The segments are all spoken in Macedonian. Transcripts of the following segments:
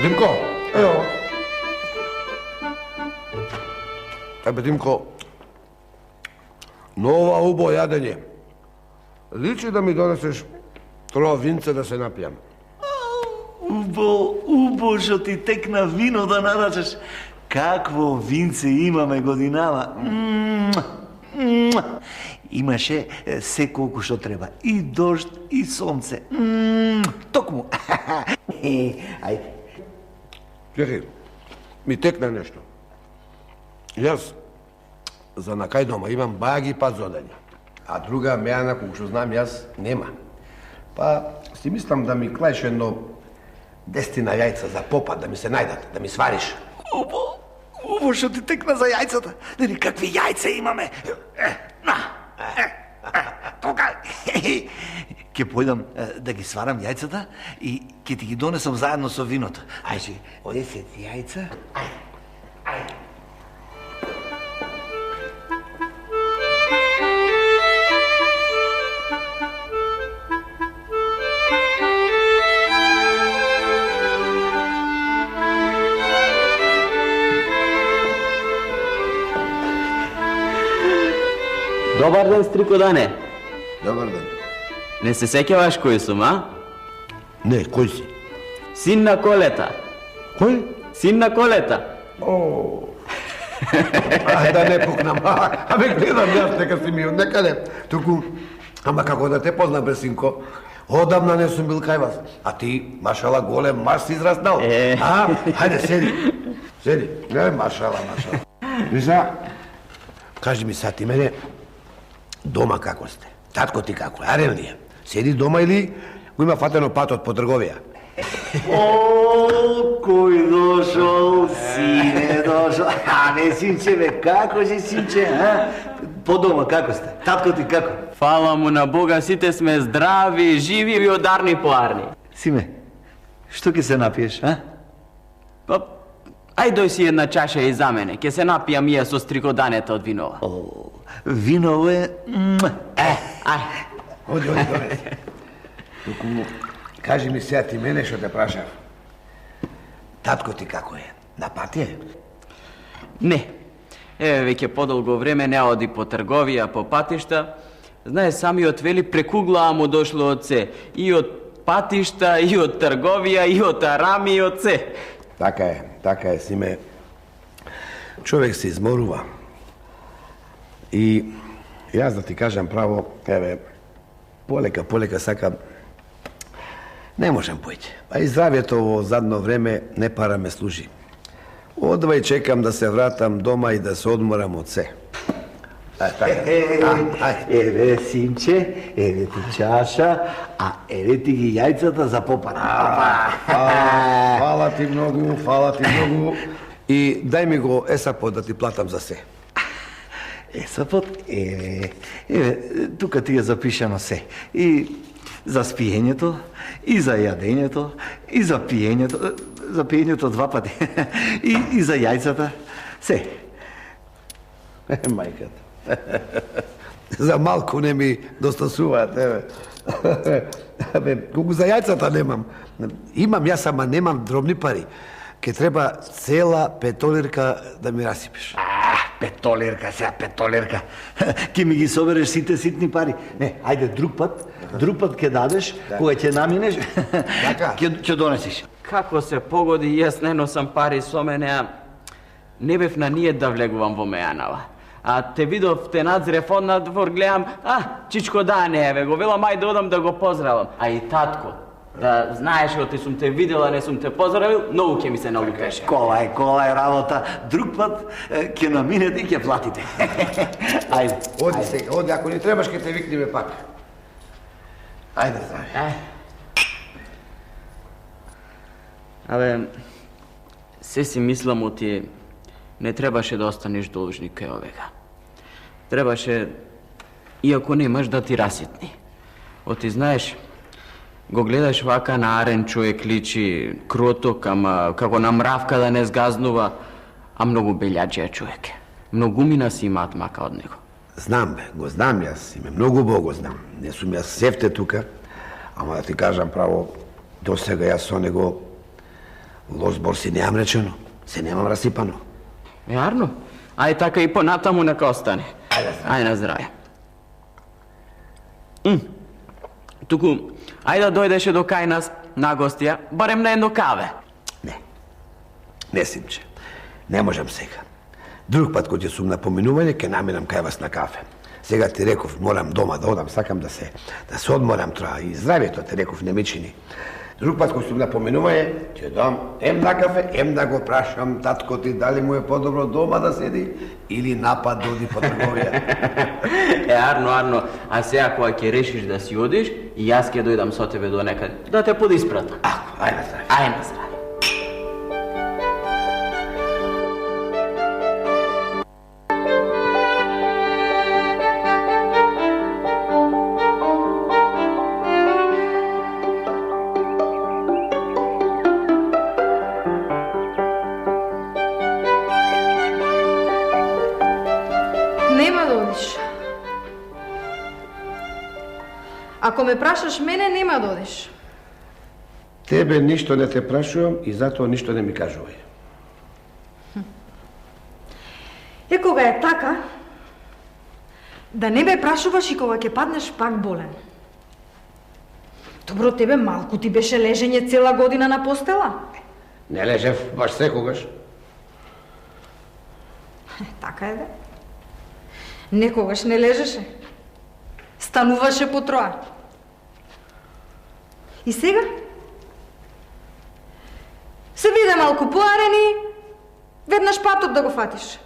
Dimko, evo. Ebe, Dimko, nova ubo jadenje. Liči da mi doneseš troje vince da se napijam. Ubo, što ti tek na vino da naračaš. Kakvo vince imame godinama. Имаше се колку што треба. И дожд, и сонце. Токму. Ајде. Čekaj, mi tekne nešto. Jaz za nakaj doma imam bagi pa zodanja, a druga mejana, kako što znam jaz, nema. Pa si mislim da mi klaješ jedno 10 jajca za popa, da mi se najdate, da mi svariš. Ubo, što ti tekna za jajcата. Какви јајца имаме. Тука. Ке појдам да ги сварам јајцата и ке ти ги донесам заедно со виното. Ајде, 10 јајца. Ајде. Добар ден, Стрико Дане. Добар ден. Не се сеќаваш кој сум, а? Не, кој си? Син на Колета. Кој? Син на Колета. Да не пукнам. Абе, гледам јас дека си ми од некаде. Туку, ама како да те познам, бе, синко, одамна не сум бил кај вас. А ти, машала, голем маш си израснал. А? Хајде, седи. Седи. Не, машала. Вижа, кажи ми са ти мене, дома како сте? Татко ти како е? Арем ли е? Седи дома или го има фатено патот по трговија? Кој дошол, сине дошол. А не, синче, бе, како си, синче, а? По дома, како сте? Татко ти како? Фала му на Бога, сите сме здрави, живи и ударни поарни. Симе, што ќе се напиеш, а? Па, ај дој си една чаша и за мене, ке се напијам и ја со Стрикоданета од винова. Виново е... Ај. Оди, добре. Туку, кажи ми сега ти мене што те прашав. Татко ти како е? На пати е? Не. Еве, веќе подолго време не оди по трговија, по патишта. Знае, самиот вели преку глава му дошло од се. И од патишта, и од трговија, и од арами, и од се. Така е, Симе. Човек се изморува. И јас да ти кажам право, еве, полека сакам, не можам појќе. А и здравието во задно време не пара ме служи. Одвај чекам да се вратам дома и да се одморам од се. Еве, синче, еве ти чаша, а еве ти ги јајцата за попана. Фала ти многу. И дај ми го есапот да ти платам за се. Есапот, еве, тука ти е запишано се. И за спиењето, и за јадењето, и за пиењето 2 пати. И за јајцата, се. Мајката. За малку не ми достасуваат, еве. Колку за јајцата немам. Имам јас, ама немам дробни пари. Ке треба цела петолирка да ми расипиш. Петолирка. Ке ми ги собереш сите ситни пари. Не, ајде друг пат ке дадеш, кога ќе наминеш, ќе донесиш. Како се погоди, јас не носам пари со мене, а не бев на нијет да влегувам во Мејанава. А те видов, те надзрев од надвор, гледам, Чичко Дане, еве, го велам, ајде одам да го поздравам. А и татко, да знаеш, оти сум те видела, не сум те поздравил, многу ќе ми се налутеше. Кола е работа. Друг пат ќе наминете и ќе платите. Ајде. Оди сега, оди, ако ни требаш, ќе те викнеме пак. Ајде, здрави. Абе, се си мислам оти, не требаше да останеш должник кај овега. Требаше, иако немаш, да ти раситни. Оти знаеш, го гледаш вака на арен човек, личи кроток, ама како на мравка да не сгазнува, а многу белјаджија човек. Многумина си имаат мака од него. Знам, го знам јас, име многу бого знам. Не сум јас севте тука, ама да ти кажам право, до сега јас со него Лош збор си немам речено, се немам расипано. Jarno? Aj така и понатаму нека остане. Ајде на здравје. Туку, ајде да дојдеше до кај нас на гостија, барем на едно каве. Не, синче, не можам сега. Друг пат кога ќе сум на поминување, ќе наминам кај вас на кафе. Сега ти реков, морам дома да одам, сакам да се одморам троа и здравието, ти реков, не ми чини. Друг пат кога сум на поминување, ќе дам ем на кафе, ем да го прашам татко ти дали му е подобро дома да седи или напад да оди по трговија. Арно, а сега кога ќе решиш да си одиш, и јас ќе дојдам со тебе до некаде, да те подиспратам. Ајде на здравје. Ајде на здравје. Нема да одиш. Ако ме прашаш мене, нема да одиш. Тебе ништо не те прашувам и затоа ништо не ми кажувај. Кога е така, да не ме прашуваш и кога ќе паднеш пак болен. Добро, тебе малку ти беше лежење цела година на постела. Не лежев баш секогаш. Така е, да. Некогаш не лежеше. Стануваше по троа. И сега? Се виде малку поарени, веднаш патот да го фатиш.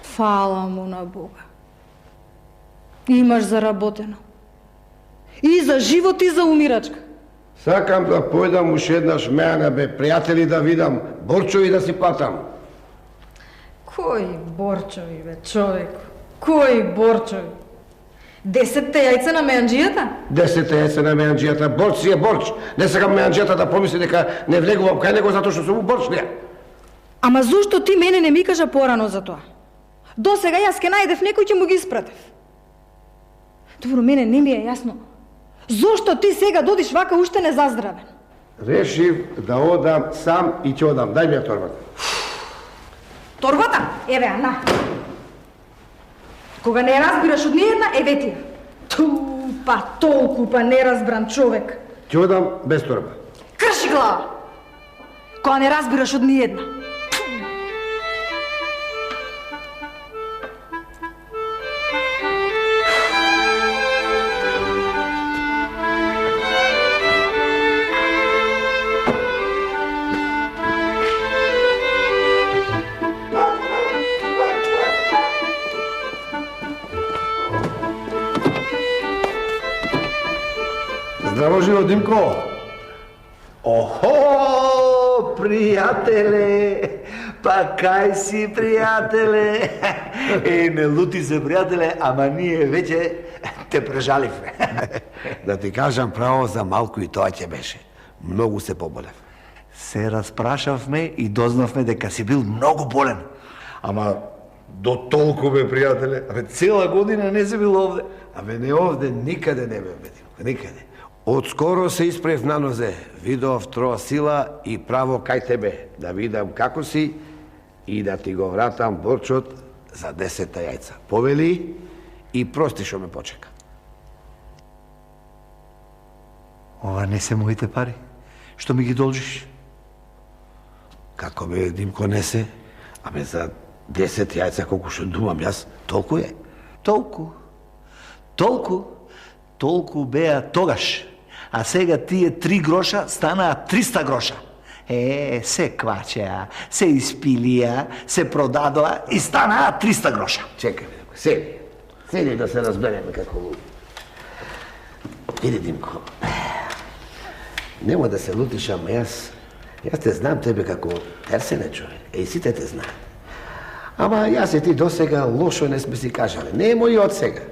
Фала му на Бога. Имаш заработено. И за живот, и за умирачка. Сакам да појдам уште еднаш мејана, бе, пријатели да видам, борчови да си патам. Кои борчови, бе, човек? Кои борчови? 10 јајца на мејанџијата? 10 јајца на мејанџијата, борч си е борч. Не сакам мејанџијата да помисли дека не влегувам кај него затоа што сум борчлија. Ама зошто ти мене не ми кажа порано за тоа? До сега јас ке најдев некој ќе му ги испратев. Добро, мене не ми е јасно. Зошто ти сега додиш вака уште незаздравен? Решив да одам сам и ќе одам. Дај ми ја торбата. Торбата? Еве ја, на. Кога не разбираш од ниједна, еве ти ја. Ту, па толку, па не разбран човек. Ќе одам без торба. Крши глава! Кога не разбираш од ниједна. Здраво живо, Димко! Охо, пријателе! Па кај си, пријателе? Не лути се, пријателе, ама ние веќе те прежаливме. Да ти кажам право, за малку и тоа ќе беше. Многу се поболев. Се распрашавме и дознавме дека си бил многу болен. Ама до толку, бе, пријателе. Абе, цела година не си бил овде. Абе, не овде, никаде не бе, Димко, никаде. Отскоро се испрев на нозе, видов троа сила и право кај тебе, да видам како си и да ти го вратам борчот за 10 јајца. Повели и прости што ме почека. Ова не се моите пари. Што ми ги должиш? Како бе, Димко, не се? Абе, за 10 јајца колку што думам јас, толку е. Толку беа тогаш. А сега тие 3 гроша станаа 300 гроша. Се квачеа, се испилија, се продадоа и станаа 300 гроша. Чекај, Димко, седи да се разбереме како луѓе. Иди, Димко, нема да се лутиш, ама јас те знам тебе како терсене човек, и сите те знаат. Ама јас и ти досега лошо не сме си кажале, немо и од сега.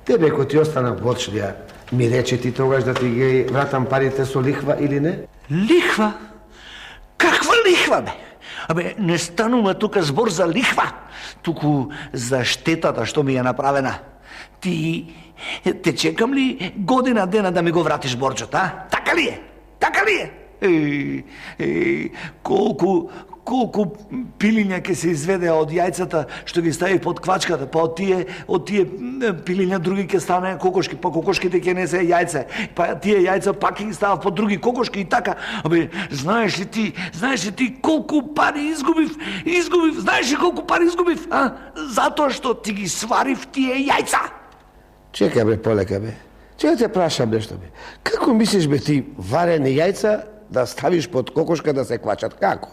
Тебе, ако ти остана борчлија, ми рече ти тогаш да ти ги вратам парите со лихва или не? Лихва? Каква лихва, бе? Абе, не станува тука збор за лихва, туку за штетата што ми е направена. Те чекам ли година дена да ми го вратиш борчот, а? Така ли е? Колку пилиња ќе се изведе од јајцата што ги стави под квачката, па од тие пилиња други ќе стане кокошки, па кокошките ќе несе јајце, па тие јајца пак ќе ги става под други кокошки и така. Знаеш ли ти колку пари изгубив? Знаеш ли колку пари изгубив? Затоа што ти ги сварив тие јајца. Чекай бе, полека бе. Чекай те прашам нешто бе. Како мислиш бе ти варени јајца да ставиш под кокошка да се квачат? Како?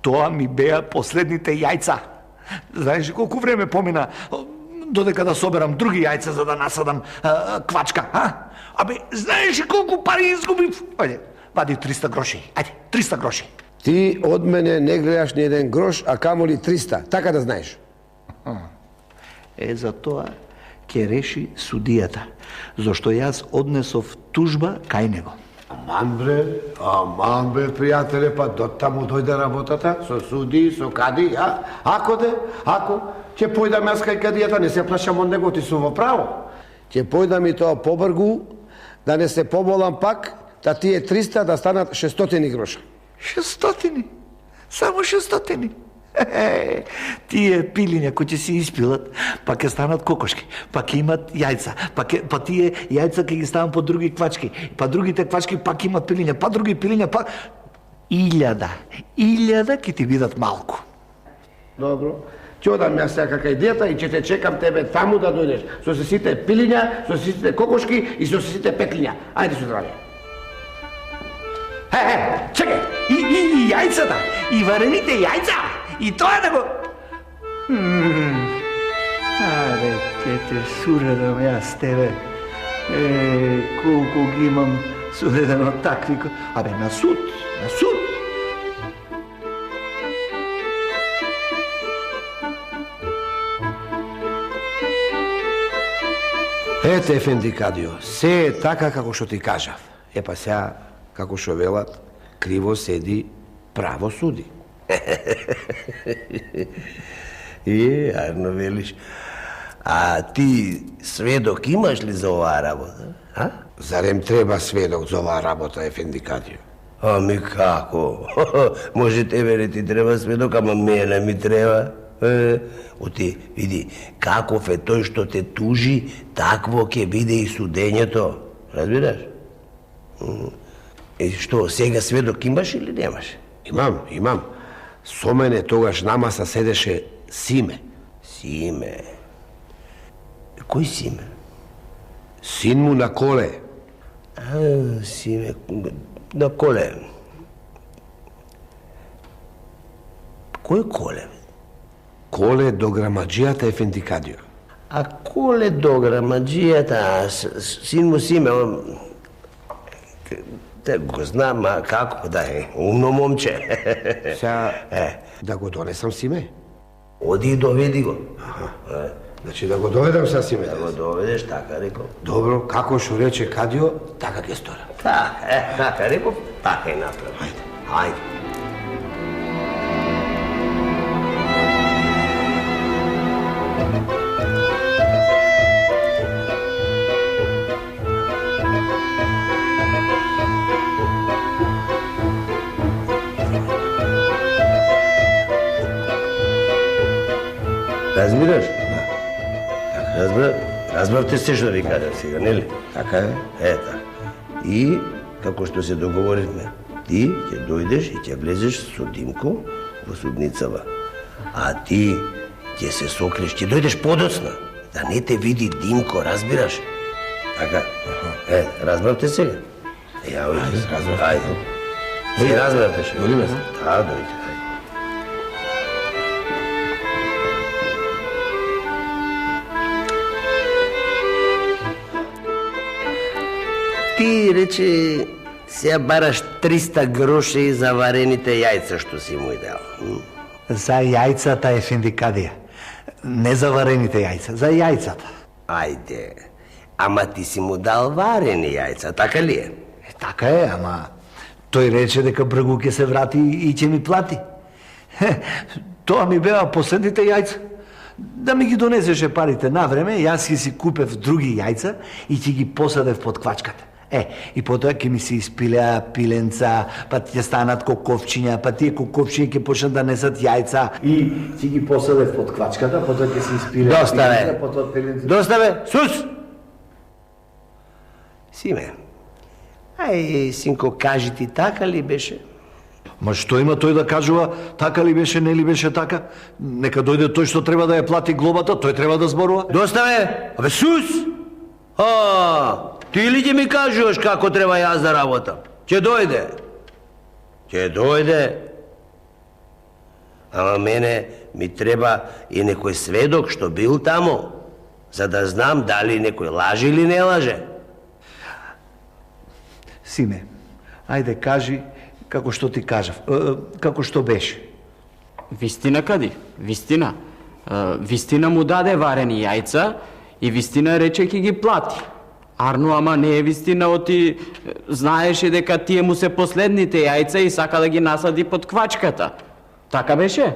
Тоа ми беа последните јајца. Знаеш ли колку време помина додека да соберам други јајца за да насадам квачка, знаеш ли колку пари изгубив? Ајде, вади 300 гроши. Ајде, 300 гроши. Ти од мене не гледаш ни еден грош, а камоли 300. Така да знаеш. За тоа ќе реши судијата, зашто јас однесов тужба кај него. Аман бре, пријателе, па до таму дојде работата, со суди, со кади, Ако ќе појдам јас кај кадијата, не се плашам од него, ти сум во право. Ќе појдам и тоа побргу, да не се поболам пак, да тие 300 да станат 600 гроша. 600? Само 600? Тие пилиња кои ќе се испилат, па ќе станат кокошки, па ќе имат јајца, па тие јајца ќе ги ставам по други квачки, па другите квачки пак имат пилиња, па други пилиња, па 1000 ќе ти бидат малку. Добро. Ќе одам јас сега кај диета и ќе те чекам тебе таму да дојдеш, со сите пилиња, со сите кокошки и со сите петлиња. Ајде со здравје. Чекај, и јајцата, и варените јајца, и тоа да го... Абе, ќе те суредам јас тебе. Колку ги имам суредено такви... Абе, на суд. Ете, Ефенди Кадио, се е така како што ти кажав. Епа сега, како што велат, криво седи, право суди. Арно велиш. А ти сведок имаш ли за оваа работа? Зарем треба сведок за оваа работа, Ефенди Кадио? Ами како? Може тебе не ти треба сведок, ама мене ми треба. Оти, види, каков е тој што те тужи, такво ќе биде и судењето. Разбираш? Што, сега сведок имаш или немаш? Имам. Со мене тогаш на маса седеше Симе. Симе? Кој Симе? Син му на Коле. Симе, на Коле. Кој Коле? Коле до грамаджијата, Ефенди Кадио. А Коле до грамаджијата, син му Симе, те го знам, а како да е, умно момче. Сега, да го донесам Симе? Оди и доведи го. Значи да го доведам са Симе? Да го доведеш, така реков. Добро, како што рече Кадио, така ќе сторам. Така реков, така и направи. Хајде. Разбираш? Разбравте се што ви кажам сега, нели? Така е. Така. И, како што се договоривме, ти ќе дојдеш и ќе влезеш со Димко во судницава. А ти ќе се сокриеш, ќе дојдеш подоцна, да не те види Димко, разбираш? Така? Разбравте сега? Ајде. Се разбравте што? Дојдеме се? Да, дојде. Ти рече, сега бараш 300 гроши за варените јајца што си му дал. За јајцата, Ефенди Кадија. Не за варените јајца, за јајцата. Ајде, ама ти си му дал варени јајца, така ли е? Така е, ама тој рече дека бргу ќе се врати и ќе ми плати. Тоа ми беа последните јајца. Да ми ги донесеше парите на време, јас ќе си купев други јајца и ќе ги посадев под квачката. И потоа ќе ми се испилеа пиленца, па ќе станат коковчиња, па тие коковчиња ќе почнат да несат јајца и ќе ги посадев под квачката, потоа ќе се испилеа пиленца, потоа пиленца. Доста бе, сус! Симе, ај, синко, кажи ти, така ли беше? Ма што има тој да кажува, така ли беше, не ли беше така? Нека дојде тој што треба да ја плати глобата, тој треба да зборува. Доста бе, абе, сус! Ти ли ќе ми кажуваш како треба јас да работам? Ќе дојде. Ќе дојде. Ама мене ми треба и некој сведок што бил таму, за да знам дали некој лаже или не лаже. Симе, ајде кажи како што ти кажав, како што беше. Вистина кади? Вистина. Вистина му даде варени јајца и вистина рече ќе ги плати. Арно, ама не е вистина, оти знаеше дека тие му се последните јајца и сака да ги насади под квачката. Така беше?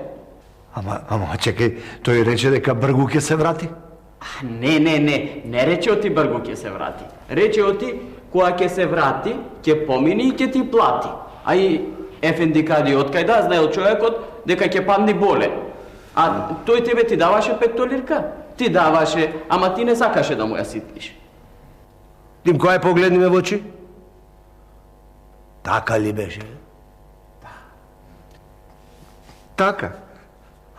Ама чекај, тој рече дека бргу ќе се врати? Не рече оти бргу ќе се врати. Рече оти кога ќе се врати, ќе помини и ќе ти плати. А и Ефенди Кади, откај да знаел човекот дека ќе падни боле. А тој тебе ти даваше петтолирка? Ти даваше, ама ти не сакаше да му ја ситниш. Димко, ај погледни ме во очи. Така ли беше? Така.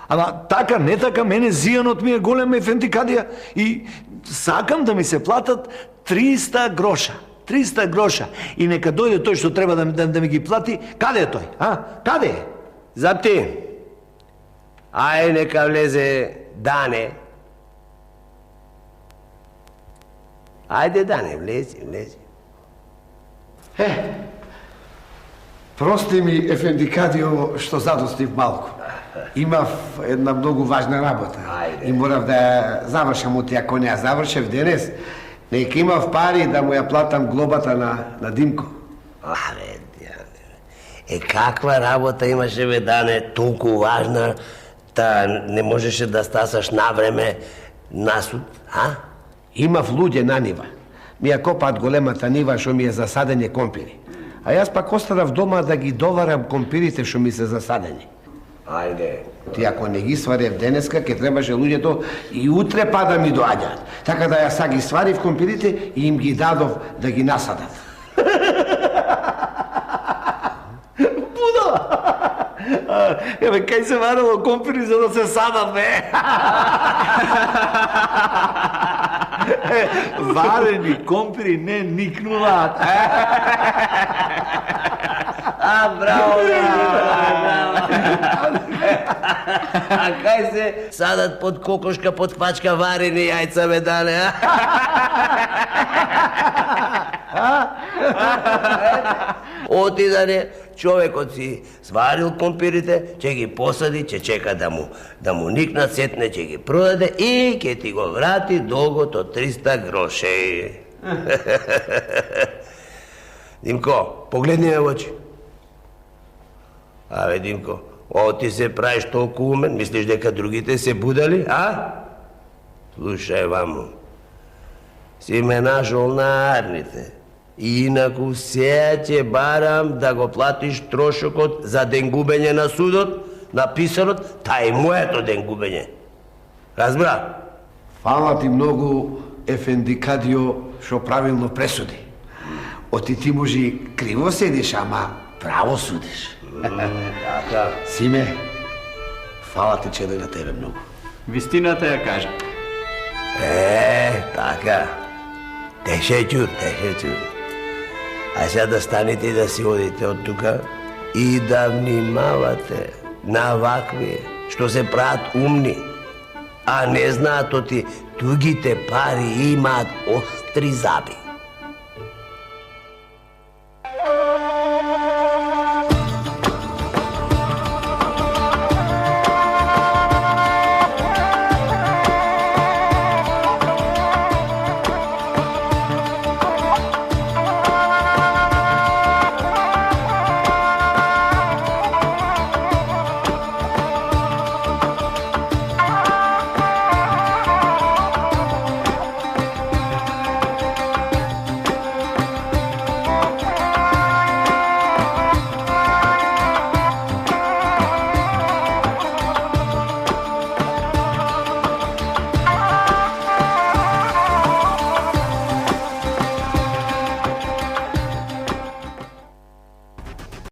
Ама така, не така, мене зијанот ми е голем, Ефенди Кадија, и сакам да ми се платат 300 гроша. 300 гроша. И нека дојде тој што треба да ми ги плати. Каде е тој? Каде е? Запти. Ај, нека влезе Дане. Ајде, Дане, влези. Прости ми, Ефенди Кадио, што задостив малку. Имав една многу важна работа. Ајде. И морав да ја завршам, оти ако не ја завршев денес, нека имав пари да му ја платам глобата на Димко. Абе, каква работа имаше, бе, Дане, толку важна, та не можеше да стасаш на време на суд, а? Имав луѓе на нива. Ми ја копаат големата нива што ми е за садење компири. А јас пак останав дома да ги доварам компирите што ми се засадени. Ајде. Ти ако не ги сварев денеска, ке требаше луѓето и утре па да ми доаѓаат. Така да јас ги сварив компирите и им ги дадов да ги насадат. Будала! Еве, кај се варело компири за да се садат, бе? Варени компири не никнуваат. Браво! А кај се садат под кокошка, под квачка варени јајца, бе, Дане, Оти, Дане, човекот си сварил компирите, ќе ги посади, ќе чека да му никнат, сетне ќе ги продаде и ќе ти го врати долгото 300 гроши. Димко, погледни ме во очи. Абе, Димко, ти се правиш толку умен, мислиш дека другите се будали, а? Слушај, ваму, си ме нашол на арните. Инаку сега ќе барам да го платиш трошокот за денгубење на судот, на писарот, тај моето денгубење. Разбра? Фала ти многу, Ефенди Кадио, што правилно пресуди. Оти ти може криво седиш, ама право судиш. Така. Симе, фала ти чеда на тебе многу. Вистината ја кажа. Така. Тешечур. А сега да станете и да си одите од тука и да внимавате на вакви што се прават умни, а не знаат оти тугите пари имаат остри заби.